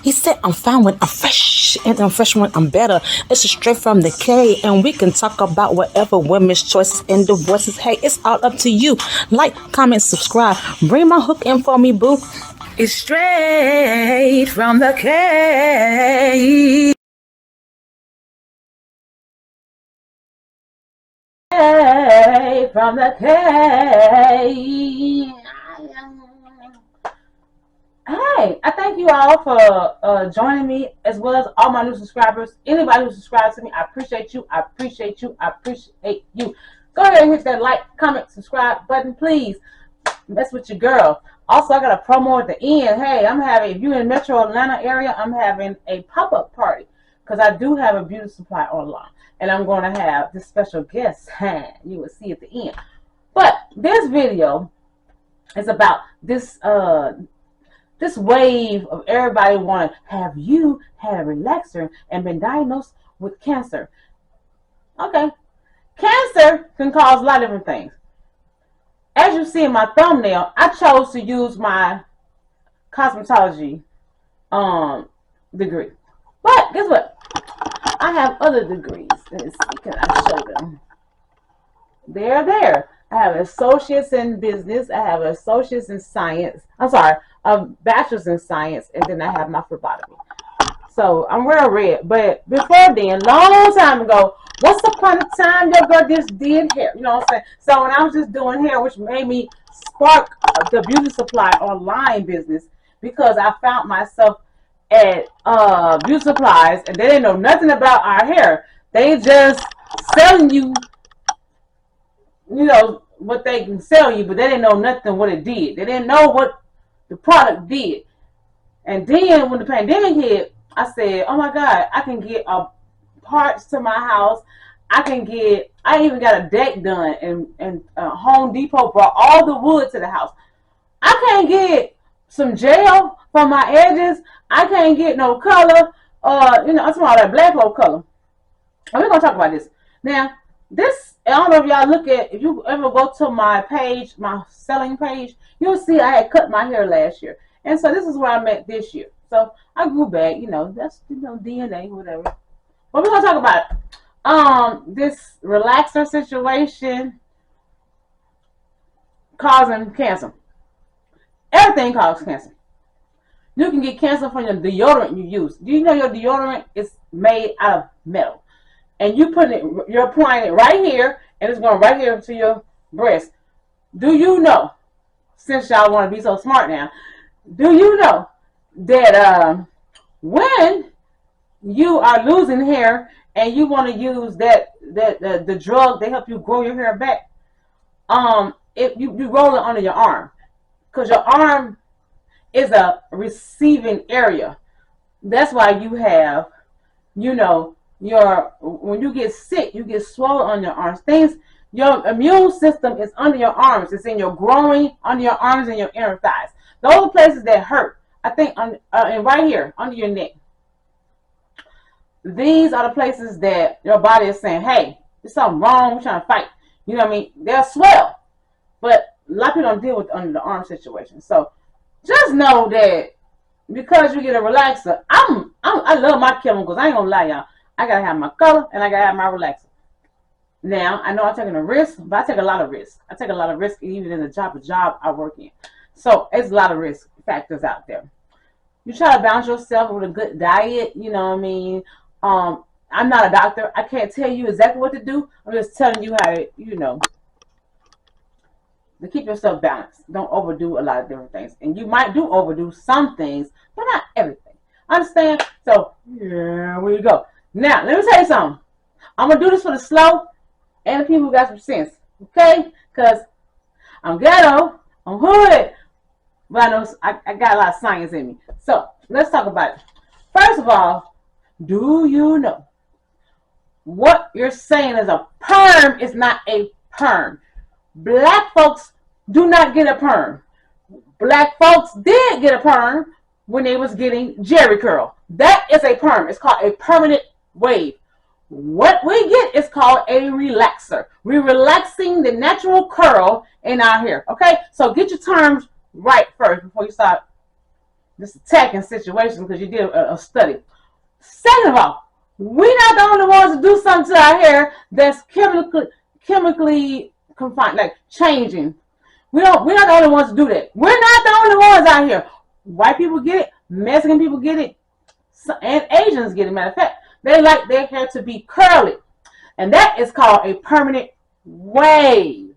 He said I'm fine when I'm fresh, and I'm fresh when I'm better. It's straight from the K, and we can talk about whatever women's choices and divorces. Hey, it's all up to you. Like, comment, subscribe. Bring my hook in for me, boo. It's straight from the K. From the K. Hey, I thank you all for joining me, as well as all my new subscribers. Anybody who subscribes to me, I appreciate you. I appreciate you. I appreciate you. Go ahead and hit that like, comment, subscribe button, please. Mess with your girl. Also, I got a promo at the end. Hey, I'm having, if you're in Metro Atlanta area, I'm having a pop-up party because I do have a beauty supply online, and I'm going to have this special guest. You will see at the end. But this video is about this this wave of everybody want to have you had a relaxer and been diagnosed with cancer. Okay, cancer can cause a lot of different things. As you see in my thumbnail, I chose to use my cosmetology degree. But guess what? I have other degrees. Let's see, can I show them? They're there. I have associates in business. I have associates in science. I'm sorry, a bachelor's in science, and then I have my phlebotomy. So I'm wearing red. But before then, long time ago, once upon a time, your girl just did hair. You know what I'm saying? So when I was just doing hair, which made me spark the beauty supply online business, because I found myself at beauty supplies, and they didn't know nothing about our hair. They just selling you, you know, what they can sell you, but they didn't know nothing what it did. They didn't know what the product did. And then when the pandemic hit, I said, oh my God, I can get parts to my house. I even got a deck done, and Home Depot brought all the wood to the house. I can't get some gel for my edges. I can't get no color. You know, I'm talking about that black hole color. And we're gonna talk about this. Now, this, I don't know if y'all look at, if you ever go to my page, my selling page, you'll see I had cut my hair last year. And so this is where I'm at this year. So I grew back, you know, that's, you know, DNA, whatever. But we're going to talk about this relaxer situation causing cancer. Everything causes cancer. You can get cancer from your deodorant you use. Do you know your deodorant is made out of metal? And you're applying it right here, and it's going right here to your breast. Do you know, since y'all want to be so smart now, do you know that when you are losing hair and you want to use the drug to help you grow your hair back, if you roll it under your arm, because your arm is a receiving area. That's why you have, you know, when you get sick, you get swollen on your arms. Your immune system is under your arms. It's in your groin, under your arms, and your inner thighs. Those are places that hurt. I think and right here under your neck. These are the places that your body is saying, "Hey, there's something wrong. We're trying to fight." You know what I mean? They'll swell, but a lot of people don't deal with under the arm situation. So just know that because you get a relaxer, I love my chemicals. I ain't gonna lie, y'all. I gotta have my color and I gotta have my relaxer. Now, I know I'm taking a risk, but I take a lot of risks. I take a lot of risk even in the job I work in. So it's a lot of risk factors out there. You try to balance yourself with a good diet, you know what I mean? I'm not a doctor. I can't tell you exactly what to do. I'm just telling you how to, you know, to keep yourself balanced. Don't overdo a lot of different things. And you might do overdo some things, but not everything. Understand? So, here we go. Now, let me tell you something. I'm going to do this for the slow and the people who got some sense. Okay? Because I'm ghetto, I'm hood, but I know I got a lot of science in me. So, let's talk about it. First of all, do you know what you're saying is a perm is not a perm? Black folks do not get a perm. Black folks did get a perm when they was getting Jerry curl. That is a perm. It's called a permanent wave. What we get is called a relaxer. We're relaxing the natural curl in our hair. Okay? So get your terms right first before you start just attacking situations because you did a study. Second of all, we're not the only ones to do something to our hair that's chemically confined, like changing. We're not the only ones to do that. We're not the only ones out here. White people get it, Mexican people get it, and Asians get it. Matter of fact, they like their hair to be curly, and that is called a permanent wave.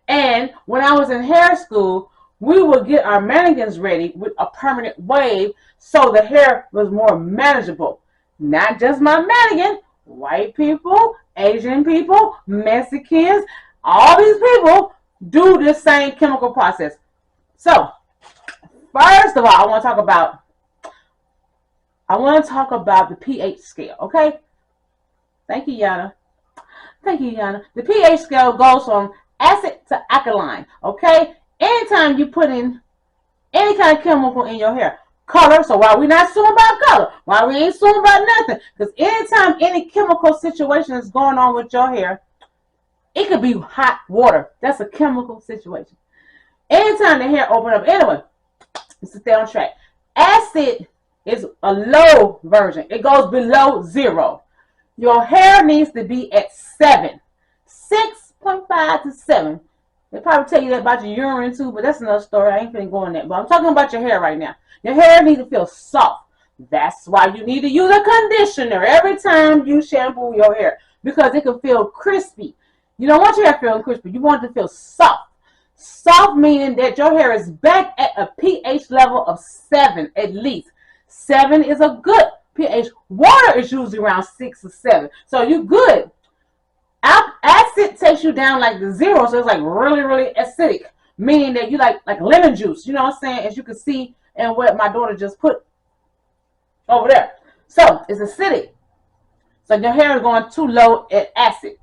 And when I was in hair school, we would get our mannequins ready with a permanent wave so the hair was more manageable. Not just my mannequin, white people, Asian people, Mexicans, all these people do this same chemical process. So, first of all, I want to talk about the pH scale, okay? Thank you, Yana. The pH scale goes from acid to alkaline, okay? Anytime you put in any kind of chemical in your hair, color, so why we not suing about color? Why we ain't suing about nothing? Because anytime any chemical situation is going on with your hair, it could be hot water. That's a chemical situation. Anytime the hair open up, anyway, let's stay on track. Acid is a low version. It goes below 0. Your hair needs to be at 7. 6.5 to 7. They probably tell you that about your urine too, but that's another story. I ain't finna go on that. But I'm talking about your hair right now. Your hair needs to feel soft. That's why you need to use a conditioner every time you shampoo your hair, because it can feel crispy. You don't want your hair feeling crispy. You want it to feel soft. Soft meaning that your hair is back at a pH level of 7 at least. 7 is a good pH. Water is usually around 6 or 7. So you're good. Acid takes you down like the 0, so it's like really, really acidic, meaning that you like lemon juice. You know what I'm saying? As you can see in what my daughter just put over there. So it's acidic. So your hair is going too low at acid.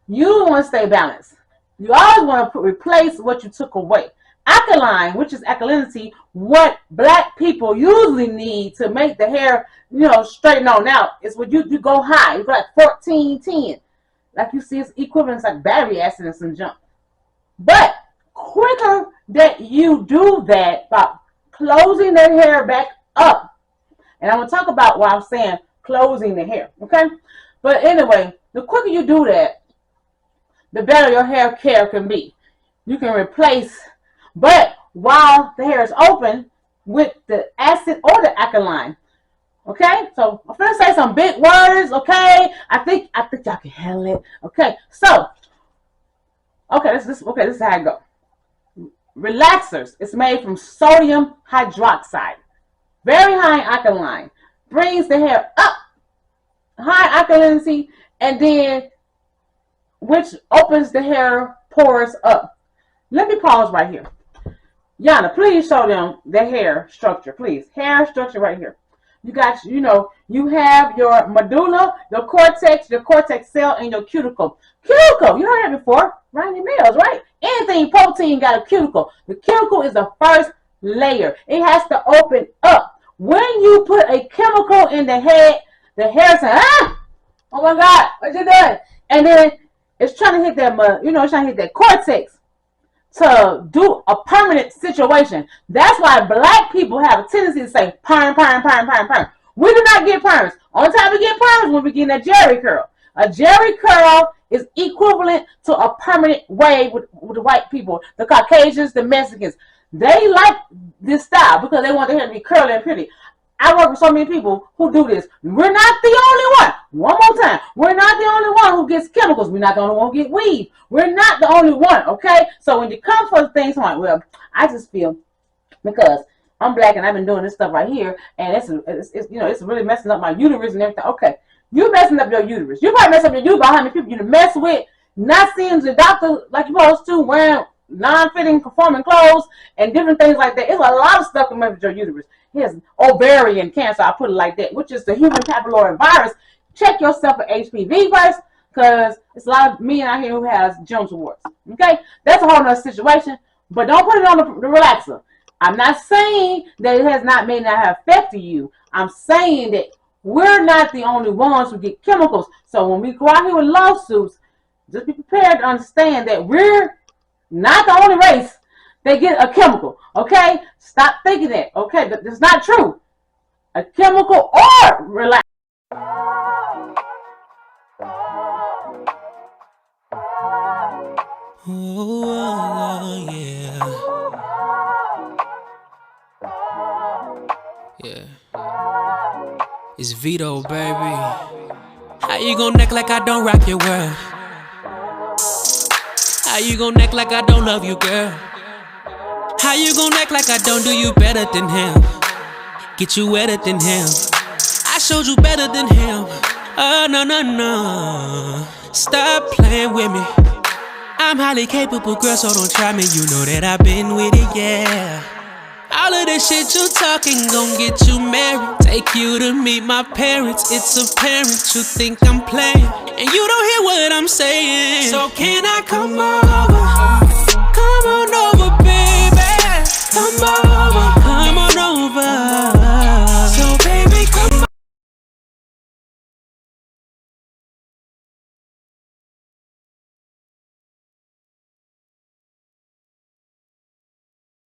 You want to stay balanced. You always want to replace what you took away. Alkaline, which is alkalinity, what black people usually need to make the hair, straighten on out, is when you go high. You go like 14, 10. Like you see, it's equivalent like battery acid and some junk. But quicker that you do that by closing the hair back up. And I'm going to talk about why I'm saying closing the hair, okay? But anyway, the quicker you do that, the better your hair care can be. You can replace, but while the hair is open, with the acid or the alkaline. Okay, so I'm gonna say some big words. Okay, I think y'all can handle it. Okay, so this is how I go. Relaxers. It's made from sodium hydroxide, very high alkaline, brings the hair up, high alkalinity, and then which opens the hair pores up. Let me pause right here. Yana, please show them the hair structure, please. Hair structure right here. You got, you have your medulla, your cortex cell, and your cuticle. Cuticle, you heard it before, around your nails, right? Anything protein got a cuticle. The cuticle is the first layer. It has to open up. When you put a chemical in the hair says, oh my God, what you doing? And then it's trying to hit that, it's trying to hit that cortex to do a permanent situation. That's why black people have a tendency to say perm. We do not get perms. Only time we get perms when we get a jerry curl. A jerry curl is equivalent to a permanent wave with the white people, the Caucasians, the Mexicans. They like this style because they want their hair to be curly and pretty. I work with so many people who do this. We're not the only one. One more time. We're not the only one who gets chemicals. We're not the only one who get weave. We're not the only one, okay? So when you come for things like, well, I just feel because I'm black and I've been doing this stuff right here, and it's really messing up my uterus and everything. Okay, you messing up your uterus. You probably mess up your uterus by how many people you mess with, not seeing the doctor like you're supposed to, wearing non-fitting conforming clothes and different things like that. It's a lot of stuff that messes with your uterus. Here's ovarian cancer, I put it like that, which is the human papillary virus. Check yourself for HPV first, because it's a lot of men out here who has Jones warts. Okay, that's a whole nother situation. But don't put it on the relaxer. I'm not saying that it may not have affected you. I'm saying that we're not the only ones who get chemicals. So when we go out here with lawsuits, just be prepared to understand that we're not the only race that get a chemical. Okay, Stop thinking that, okay? But it's not true. A chemical or relax. Oh, yeah. Yeah. It's Vito, baby. How you gon' act like I don't rock your world? How you gon' act like I don't love you, girl? How you gon' act like I don't do you better than him? Get you wetter than him. I showed you better than him. Oh, no, no, no. Stop playing with me. I'm highly capable, girl, so don't try me. You know that I've been with it, yeah. All of this shit you talking gon' get you married. Take you to meet my parents. It's apparent you think I'm playing, and you don't hear what I'm saying. So can I come over? Come on over, baby. Come over.